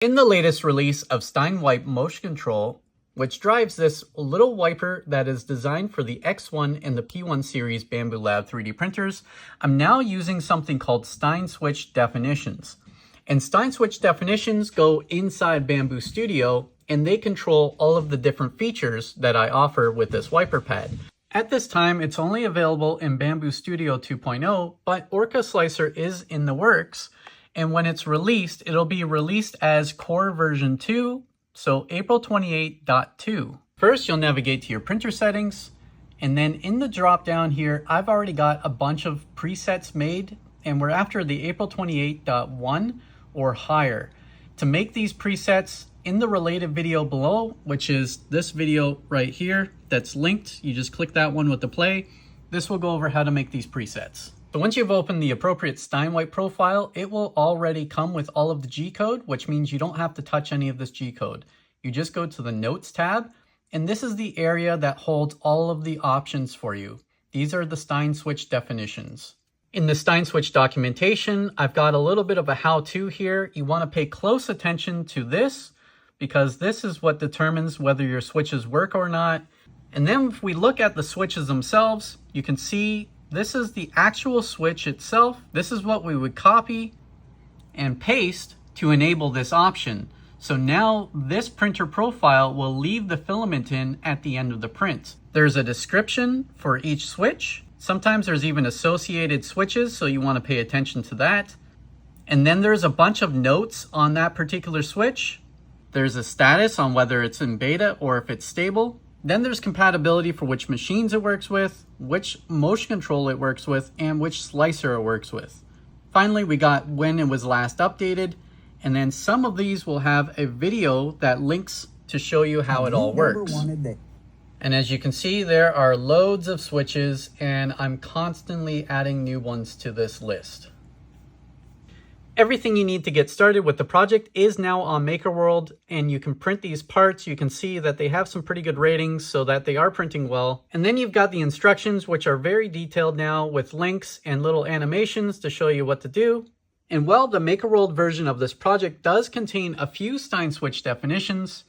In the latest release of SteinWipe Motion Control, which drives this little wiper that is designed for the X1 and the P1 series Bambu Lab 3D printers, I'm now using something called SteinSwitch Definitions. And SteinSwitch Definitions go inside Bambu Studio, and they control all of the different features that I offer with this wiper pad. At this time, it's only available in Bambu Studio 2.0, but Orca Slicer is in the works. And when it's released, it'll be released as Core version 2, so April 28.2. First, you'll navigate to your printer settings, and then in the drop down here, I've already got a bunch of presets made, and we're after the April 28.1 or higher. To make these presets, in the related video below, which is this video right here that's linked, you just click that one with the play. This will go over how to make these presets. So once you've opened the appropriate SteinWipe profile, it will already come with all of the G-code, which means you don't have to touch any of this G-code. You just go to the Notes tab, and this is the area that holds all of the options for you. These are the SteinSwitch definitions. In the SteinSwitch documentation, I've got a little bit of a how-to here. You want to pay close attention to this, because this is what determines whether your switches work or not. And then if we look at the switches themselves, you can see this is the actual switch itself. This is what we would copy and paste to enable this option. So now this printer profile will leave the filament in at the end of the print. There's a description for each switch. Sometimes there's even associated switches, so you want to pay attention to that. And then there's a bunch of notes on that particular switch. There's a status on whether it's in beta or if it's stable. Then there's compatibility for which machines it works with, which motion control it works with, and which slicer it works with. Finally, we got when it was last updated, and then some of these will have a video that links to show you how it all works. And as you can see, there are loads of switches, and I'm constantly adding new ones to this list. Everything you need to get started with the project is now on MakerWorld, and you can print these parts. You can see that they have some pretty good ratings so that they are printing well. And then you've got the instructions, which are very detailed now with links and little animations to show you what to do. And while the MakerWorld version of this project does contain a few SteinSwitch definitions,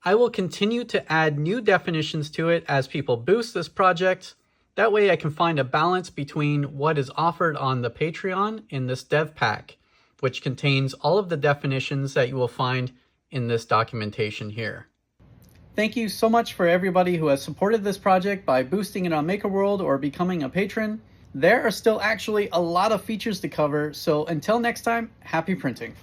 I will continue to add new definitions to it as people boost this project. That way I can find a balance between what is offered on the Patreon in this dev pack, which contains all of the definitions that you will find in this documentation here. Thank you so much for everybody who has supported this project by boosting it on MakerWorld or becoming a patron. There are still actually a lot of features to cover, so until next time, happy printing.